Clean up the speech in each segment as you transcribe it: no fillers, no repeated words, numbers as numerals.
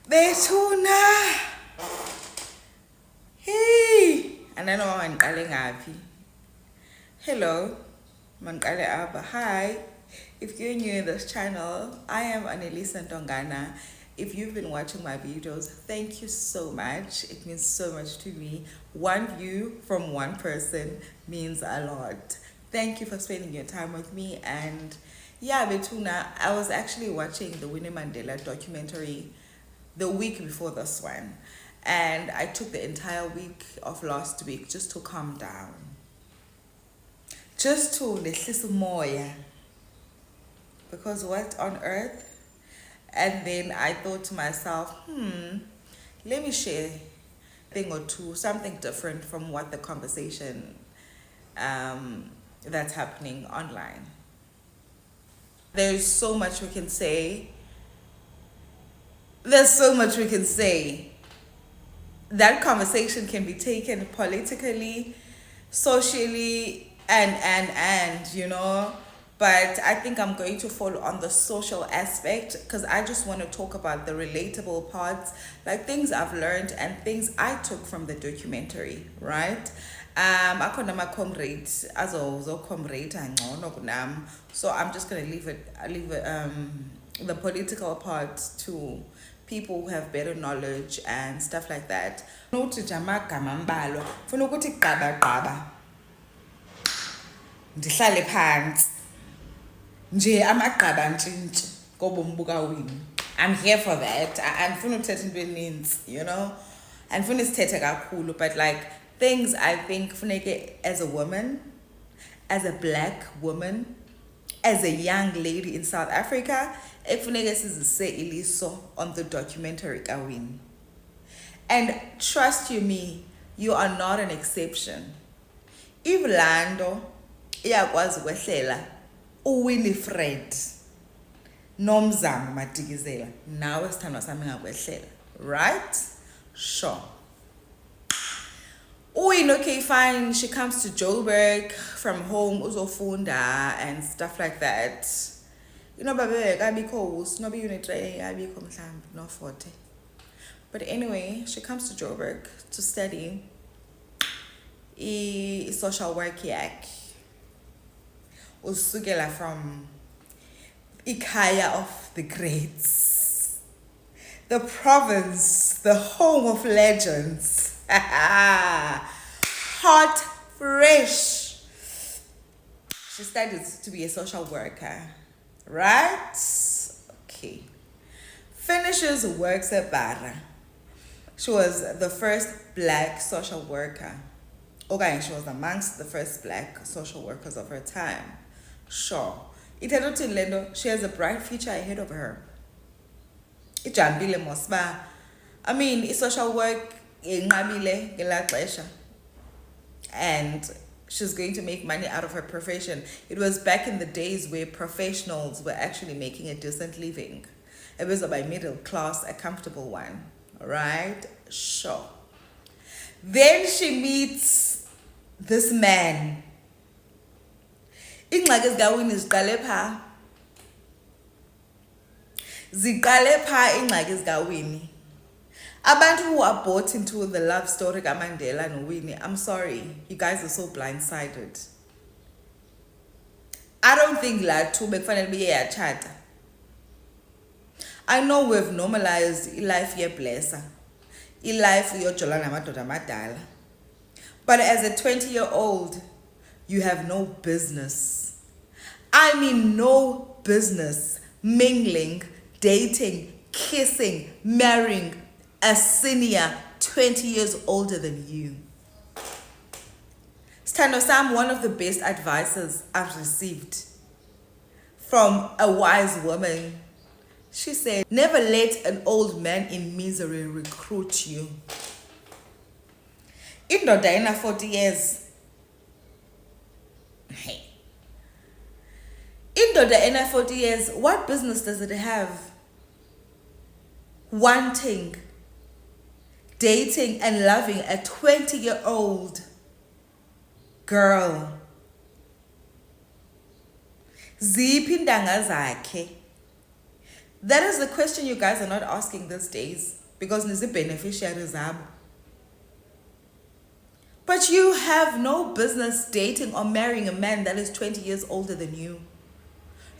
Bethuna. Hey. And I know I'm calling happy. Hello. Mankale Abba. Hi. If you're new in this channel, I am Annelisa Ndongana. If you've been watching my videos, thank you so much. It means so much to me. One view from one person means a lot. Thank you for spending your time with me. And yeah, Betuna, I was actually watching the Winnie Mandela documentary the week before this one. And I took the entire week of last week just to calm down. Just to lehlisa umoya. Because what on earth? And then I thought to myself, let me share a thing or two, something different from what the conversation that's happening online. There's so much we can say. There's so much we can say. That conversation can be taken politically, socially, and you know. But I think I'm going to fall on the social aspect because I just want to talk about the relatable parts, like things I've learned and things I took from the documentary, right? Akhona ama-comrades azozocomrade ngcono kunami, so I'm just gonna leave the political part to people who have better knowledge and stuff like that. Nothi nje amagama ambalwa, ufuna ukuthi gqaba ndihlale phansi nje amagqaba ntshintshi ngobomi bukaWinnie. I'm here for that. Andifuna ukuthetha into eninzi, you know, andifuna isithethe kakhulu, but like things I think funeke as a woman, as a black woman, as a young lady in South Africa, ekufuneke sizise iliso on the documentary kaWinnie. And trust you me, you are not an exception. If Lando iyakwazi ukwehlela uWinifred nomzamo Madikizela, nawe sithandwa sami ngakwehlela, right? Sure. Okay, fine, she comes to Joburg from home, uzofunda and stuff like that. You know, babe, abikho us, no be unit abikho mhlambi, no forte. But anyway, she comes to Joburg to study social work yak. Usukela from Ikaya of the Greats, the province, the home of legends. Hot, fresh. She studied to be a social worker, right? Okay. Finishes, works at Barra. She was the first black social worker. Okay, she was amongst the first black social workers of her time. Sure. Iteruti Lendo, she has a bright future ahead of her. Ijambile mosba. I mean, social work inqabile ngelaa xesha. And she's going to make money out of her profession. It was back in the days where professionals were actually making a decent living. It was by middle class, a comfortable one. Right? Sure. Then she meets this man. Ingxaki zikaWinnie ziqale pha. Ziqale pha ingxaki zikaWinnie. Abantu who are bought into the love story kaMandela and Winnie, I'm sorry, you guys are so blindsided. I don't think la two bekufanele biye yachata. I know we've normalized life yeblessa. Life uyojola namadoda amadala. But as a 20-year-old, you have no business. I mean no business mingling, dating, kissing, marrying a senior 20 years older than you. Stano Sam, one of the best advices I've received from a wise woman. She said, never let an old man in misery recruit you. Indoda ena 40 years. Hey. Indoda ena 40 years, what business does it have wanting, dating and loving a 20-year-old girl? Ziphi intanga zakhe? That is the question you guys are not asking these days because nizi beneficiaries zabo. But you have no business dating or marrying a man that is 20 years older than you.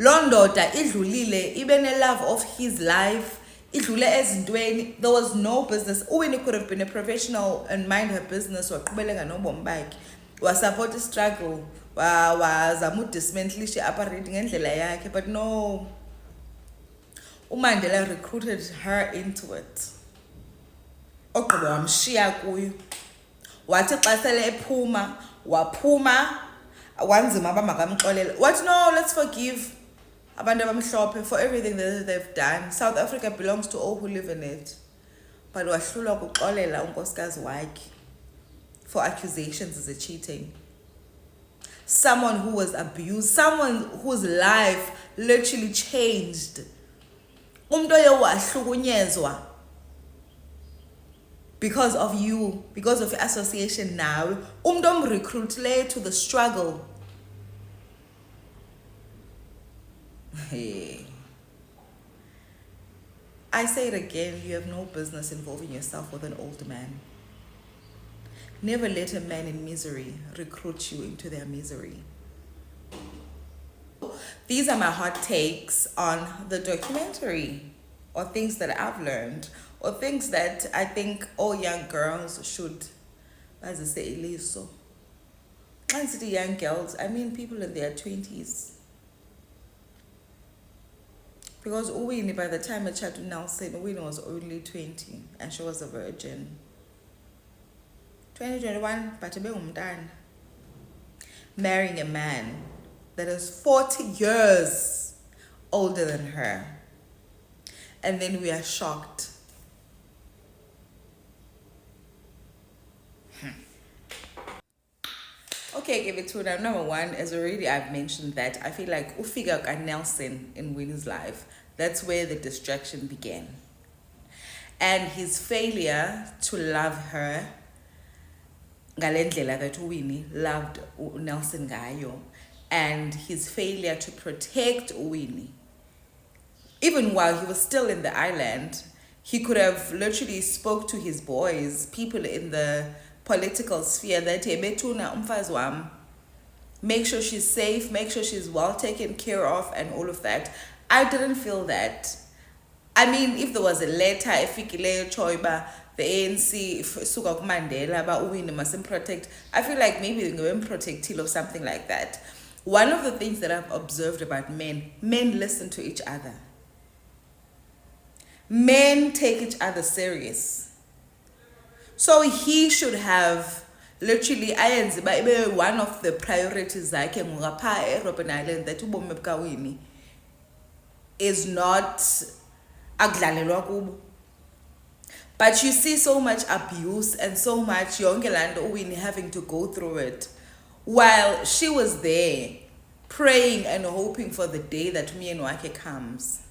Londoda idlulile even a love of his life. Idlule ezintweni. There was no business. Winnie could have been a professional and mind her business or qhubeleka nobomi bakhe. Was support the struggle. Was dismantlishe operating ngendlela yakhe, but no. Mandela recruited her into it. Ogqiba wamshiya kuyo. Wathi xa sele ephuma, waphuma wanzima bamakamxolele. What? No, let's forgive abantu abamhlophe for everything that they've done. South Africa belongs to all who live in it. But wahlulwa ukuxolela unkosikazi wakhe for accusations as a cheating. Someone who was abused, someone whose life literally changed. Umuntu oye wahlukunyezwa because of you, because of your association now. Umuntu recruit to the struggle. Hey. I say it again, you have no business involving yourself with an old man. Never let a man in misery recruit you into their misery. These are my hot takes on the documentary, or things that I've learned, or things that I think all young girls should, as I say, liso. When I say young girls, I mean people in their 20s. Because Winnie, by the time I chatted with Nelson, Winnie was only 20 and she was a virgin. 2021, but done. Marrying a man that is 40 years older than her. And then we are shocked. Okay, give it to now. Number one, as already I've mentioned that I feel like Ufika and Nelson in Winnie's life, that's where the distraction began. And his failure to love her, ngalendlela that Winnie loved Nelson Gayo, and his failure to protect Winnie. Even while he was still in the island, he could have literally spoke to his boys, people in the political sphere, that betuna umfazi wam, make sure she's safe, make sure she's well taken care of, and all of that. I didn't feel that. I mean, if there was a letter, efikileyo choiba, the ANC suka Mandela, but Winnie must protect, I feel like maybe they were protective or something like that. One of the things that I've observed about men listen to each other. Men take each other serious. So he should have literally one of the priorities zakhe ngapha Robben Island that ubomi buka Winnie is not akudlalelwa kubo. But you see so much abuse and so much yonke lando Winnie having to go through it, while she was there praying and hoping for the day that Myeni wakhe comes.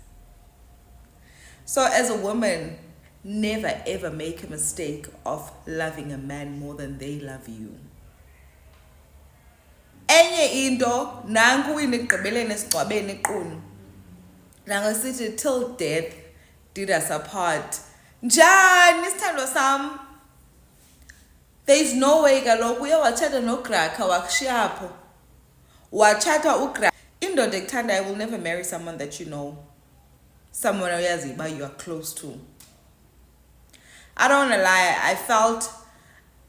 So as a woman, never ever make a mistake of loving a man more than they love you. Enye into nanku Winnie egqibeleni esingcwabeni equnu. Nangasithi till death did us apart. Njani isithando sam? There is no way kaloku uye watshata noGraka wakushiyapho. Watshata uGraka. Indoda ekuthandayo will never marry someone that you know. Someone oyazi uba you are close to. I don't wanna lie,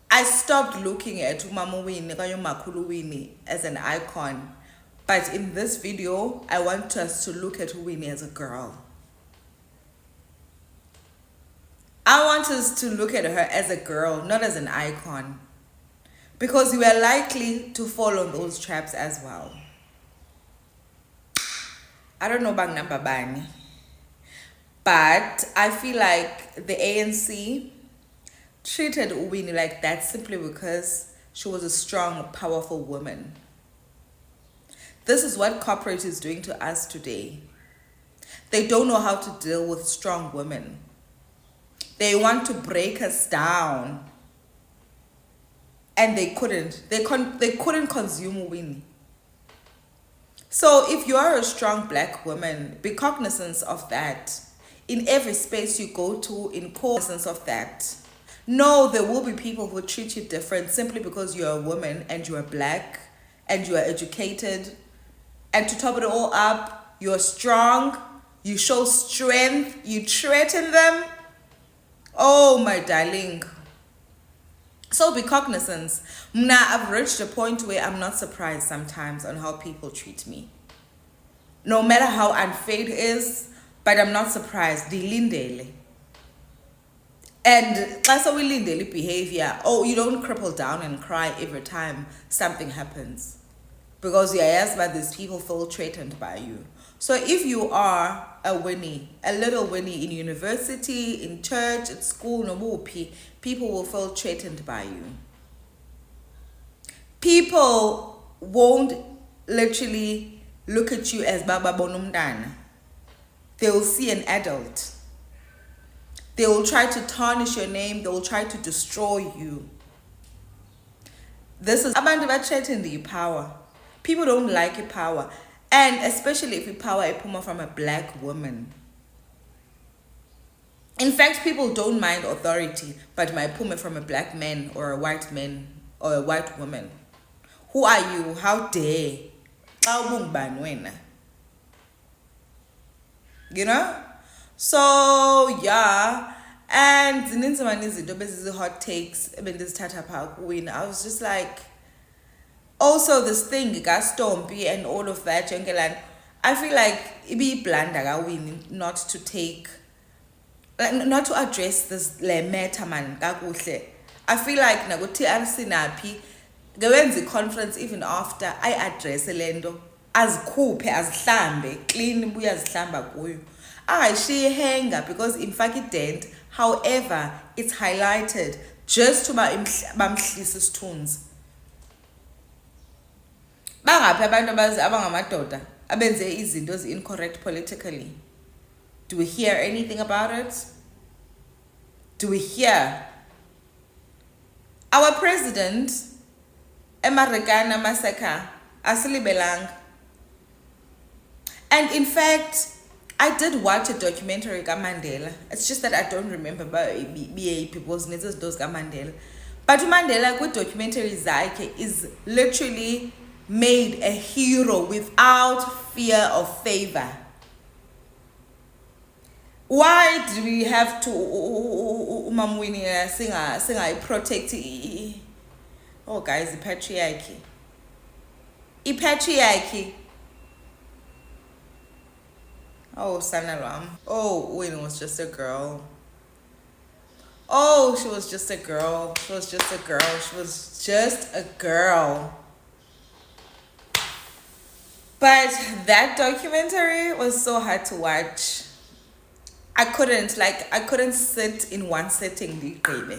I stopped looking at Umama Winnie kanye uMakhulu Winnie as an icon. But in this video, I want us to look at Winnie as a girl. I want us to look at her as a girl, not as an icon. Because we are likely to fall on those traps as well. I don't know about number bani. But I feel like the ANC treated Winnie like that simply because she was a strong, powerful woman. This is what corporate is doing to us today. They don't know how to deal with strong women. They want to break us down. And they couldn't. They couldn't consume Winnie. So if you are a strong black woman, be cognizant of that. In every space you go to, in cognizance of that. No, there will be people who treat you different simply because you're a woman and you are black and you are educated. And to top it all up, you're strong, you show strength, you threaten them. Oh, my darling. So be cognizant. Now, I've reached a point where I'm not surprised sometimes on how people treat me. No matter how unfair it is, but I'm not surprised. Dilindele. And that's how we lindele behavior. Oh, you don't cripple down and cry every time something happens. Because yes, but these people feel threatened by you. So if you are a Winnie, a little Winnie in university, in church, at school, no more, people will feel threatened by you. People won't literally look at you as Baba Bonumdana. They will see an adult. They will try to tarnish your name. They will try to destroy you. This is abantu threaten the power. People don't like your power. And especially if your power is from a black woman. In fact, people don't mind authority, but my puma from a black man or a white man or a white woman. Who are you? How dare? You know? So yeah. And the hot takes when I was just like, also this thing Gastompy and all of that, I feel like it be blunder not to take, like, not to address this matter man. I feel like naguthi arsinapi the conference even after I address lendo azikhuphe azihlambe clean buya zihlamba kuyo. She hanger because in fact it didn't. However, it's highlighted just to bamhlisa isithunzi. Bangaphi abantu abangamadoda abenze izinto incorrect politically? Do we hear anything about it? Do we hear? Our president, Emarikana Maseka, asilibelang. And in fact, I did watch a documentary of Mandela. It's just that I don't remember BA people's names those Mandela. But Mandela, good documentary is literally made a hero without fear of favor. Why do we have to Winnie sing I protect oh guys, the patriarchy. Patriarchy. Oh, Sanalam. Oh, Winnie was just a girl. Oh, she was just a girl. She was just a girl. She was just a girl. But that documentary was so hard to watch. I couldn't sit in one setting, baby.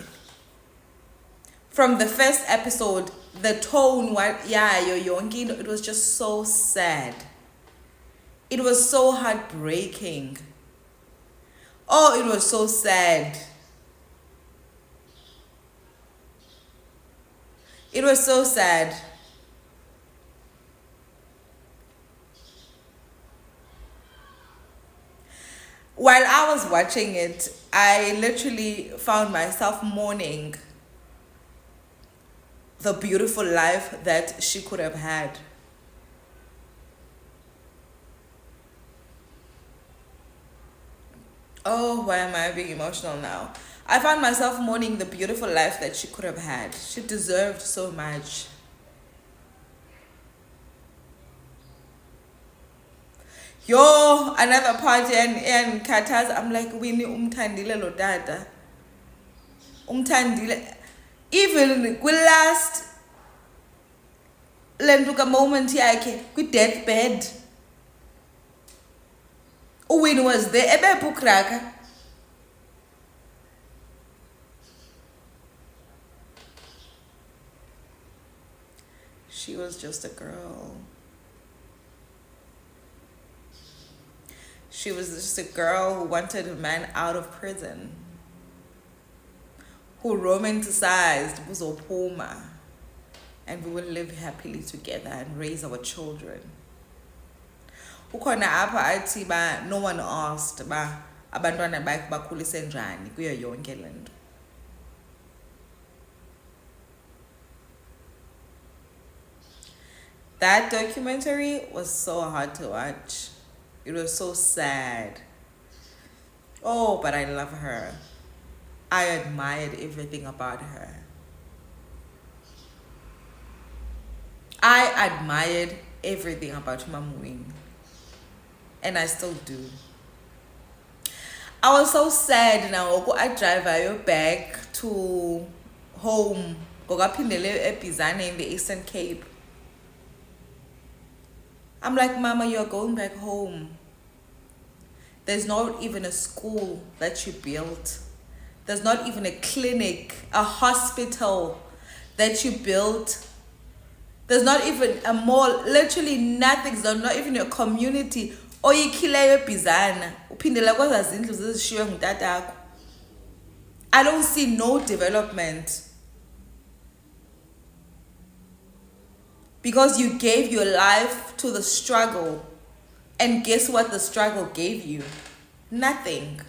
From the first episode, the tone, it was just so sad. It was so heartbreaking. Oh, it was so sad. It was so sad. While I was watching it, I literally found myself mourning the beautiful life that she could have had. Oh, why am I being emotional now? I found myself mourning the beautiful life that she could have had. She deserved so much. Yo, another party and Kataz, I'm like, Winnie umtandile lo dada. Umtandile. Even we last lenduka moment yakhe kwi deathbed. Winnie was there, ebe pukraka. She was just a girl. She was just a girl who wanted a man out of prison, who romanticized Buzopuma, and we will live happily together and raise our children. ukhona apha athi ba no one asked ba abantwana bakhe bakhulise njani kuyo yonke le nto. That documentary was so hard to watch. It was so sad. Oh, but I love her. I admired everything about her. I admired everything about Mom Winnie. And I still do. I was so sad now. I drive you back to home. Epizana in the Eastern Cape. I'm like, Mama, you're going back home. There's not even a school that you built. There's not even a clinic, a hospital that you built. There's not even a mall, literally nothing. There's not even a community. I don't see no development. Because you gave your life to the struggle. And guess what the struggle gave you? Nothing.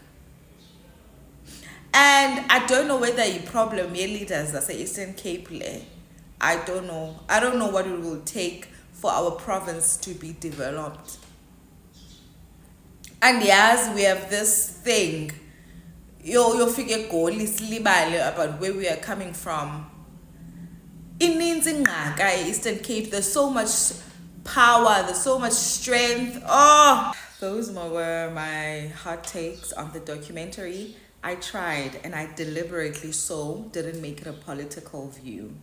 And I don't know whether you problem your leaders as a Eastern Cape. I don't know. I don't know what it will take for our province to be developed. And yes, we have this thing. You figure goal is about where we are coming from. In Eastern Cape, there's so much power, there's so much strength. Oh, those were my hot takes on the documentary. I tried, and I deliberately didn't make it a political view.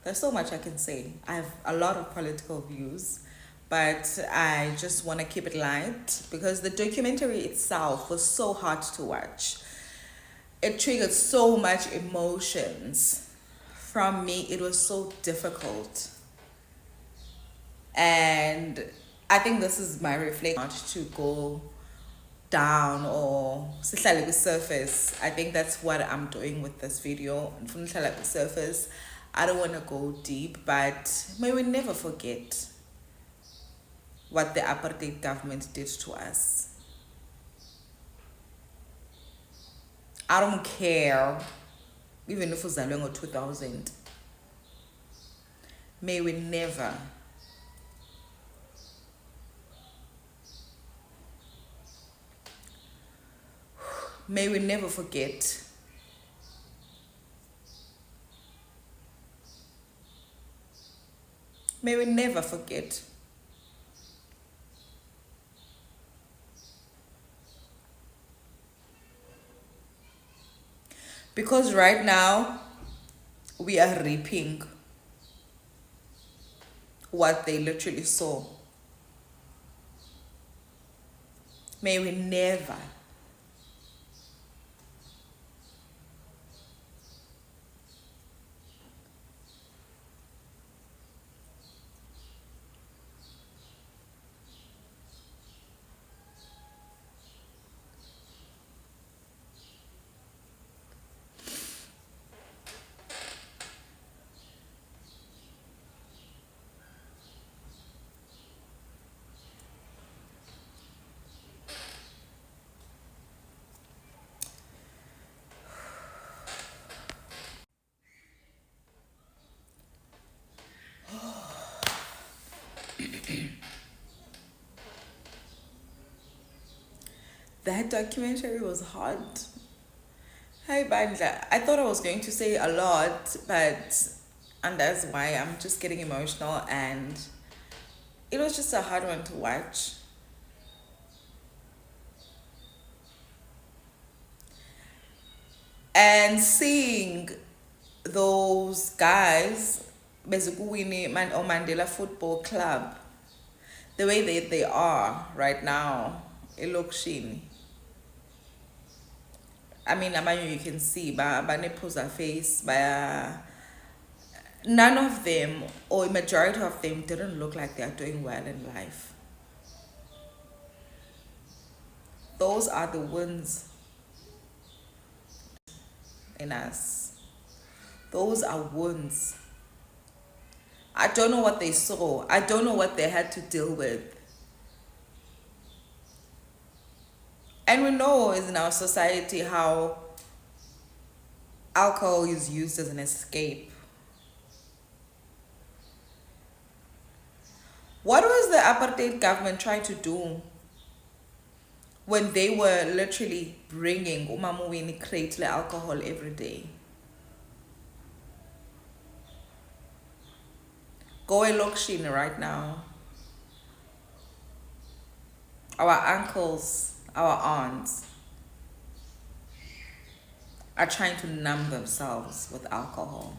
There's so much I can say. I have a lot of political views, but I just want to keep it light because the documentary itself was so hard to watch. It triggered so much emotions from me. It was so difficult. And I think this is my reflection, not to go down or surface. I think that's what I'm doing with this video. From the surface, I don't want to go deep, but may we never forget what the apartheid government did to us. I don't care, even if it was long 2000. May we never forget. May we never forget. Because right now, we are reaping what they literally saw. May we never That documentary was hard. Hi, Bandla. I thought I was going to say a lot, and that's why I'm just getting emotional, and it was just a hard one to watch. And seeing those guys, basically Winnie or Mandela Football Club, the way they are right now, it looks shiny. I mean, you can see, but Nepoza face, none of them, or a majority of them, didn't look like they are doing well in life. Those are the wins in us. Those are wounds. I don't know what they saw. I don't know what they had to deal with. And we know is in our society how alcohol is used as an escape. What was the apartheid government trying to do when they were literally bringing Umama Winnie crate alcohol every day? Go elokishini right now. Our uncles, our aunts are trying to numb themselves with alcohol.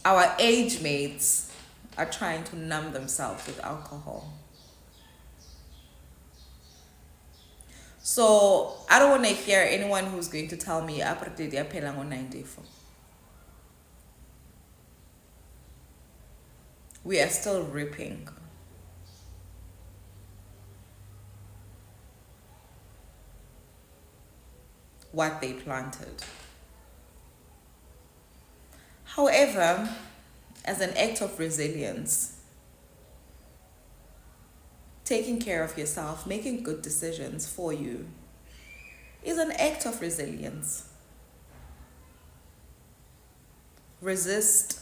Our age mates are trying to numb themselves with alcohol. So I don't want to hear anyone who's going to tell me apartheid yaphela ngo-94. We are still reaping. What they planted. However, as an act of resilience, taking care of yourself, making good decisions for you is an act of resilience. Resist.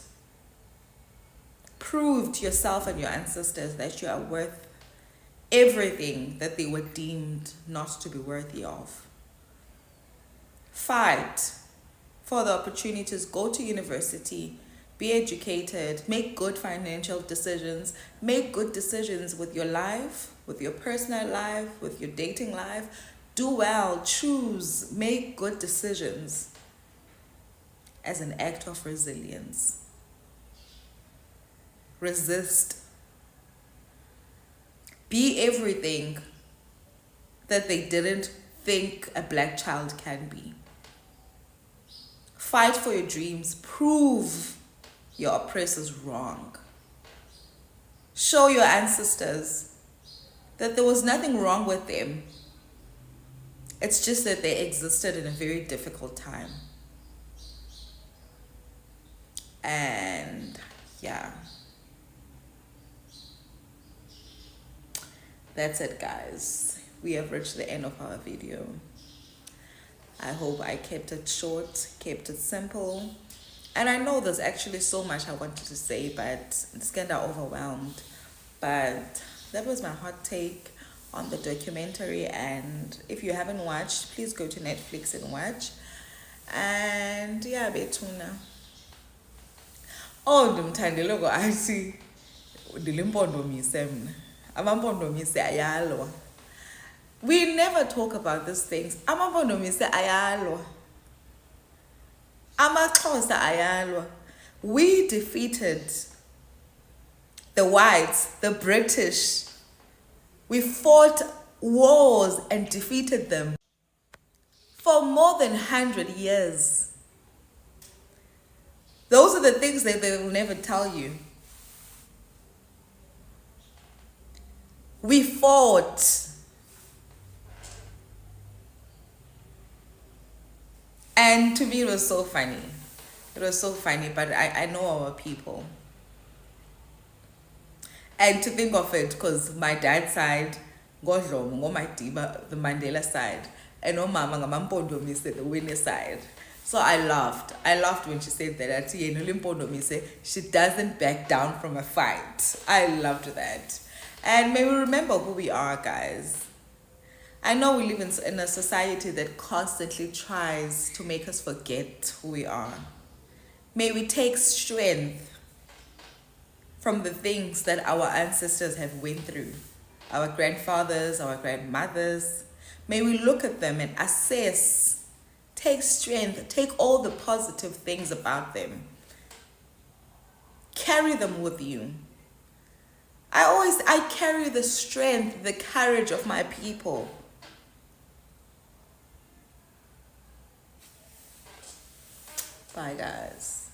Prove to yourself and your ancestors that you are worth everything that they were deemed not to be worthy of. Fight for the opportunities, go to university, be educated, make good financial decisions, make good decisions with your life, with your personal life, with your dating life. Do well, choose, make good decisions as an act of resilience. Resist. Be everything that they didn't think a black child can be. Fight for your dreams. Prove your oppressors wrong. Show your ancestors that there was nothing wrong with them. It's just that they existed in a very difficult time. And yeah. That's it, guys. We have reached the end of our video. I hope I kept it short, kept it simple. And I know there's actually so much I wanted to say, but it's kind of overwhelmed. But that was my hot take on the documentary. And if you haven't watched, please go to Netflix and watch. And yeah, betuna. Oh, ndimthande logo athi ndilimpondomise mna. Amampondomise ayalwa. We never talk about these things. Amampondomise ayalwa. Amaxhosa ayalwa. We defeated the whites, the British. We fought wars and defeated them for more than 100 years. Those are the things that they will never tell you. We fought. And to me, it was so funny. It was so funny, but I know our people. And to think of it, because my dad's side, the Mandela side, and Mama Ngamampondomise, the Winnie side. So I laughed. I laughed when she said that. She doesn't back down from a fight. I loved that. And may we remember who we are, guys. I know we live in a society that constantly tries to make us forget who we are. May we take strength from the things that our ancestors have went through. Our grandfathers, our grandmothers. May we look at them and assess, take strength, take all the positive things about them. Carry them with you. I carry the strength, the courage of my people. Bye, guys.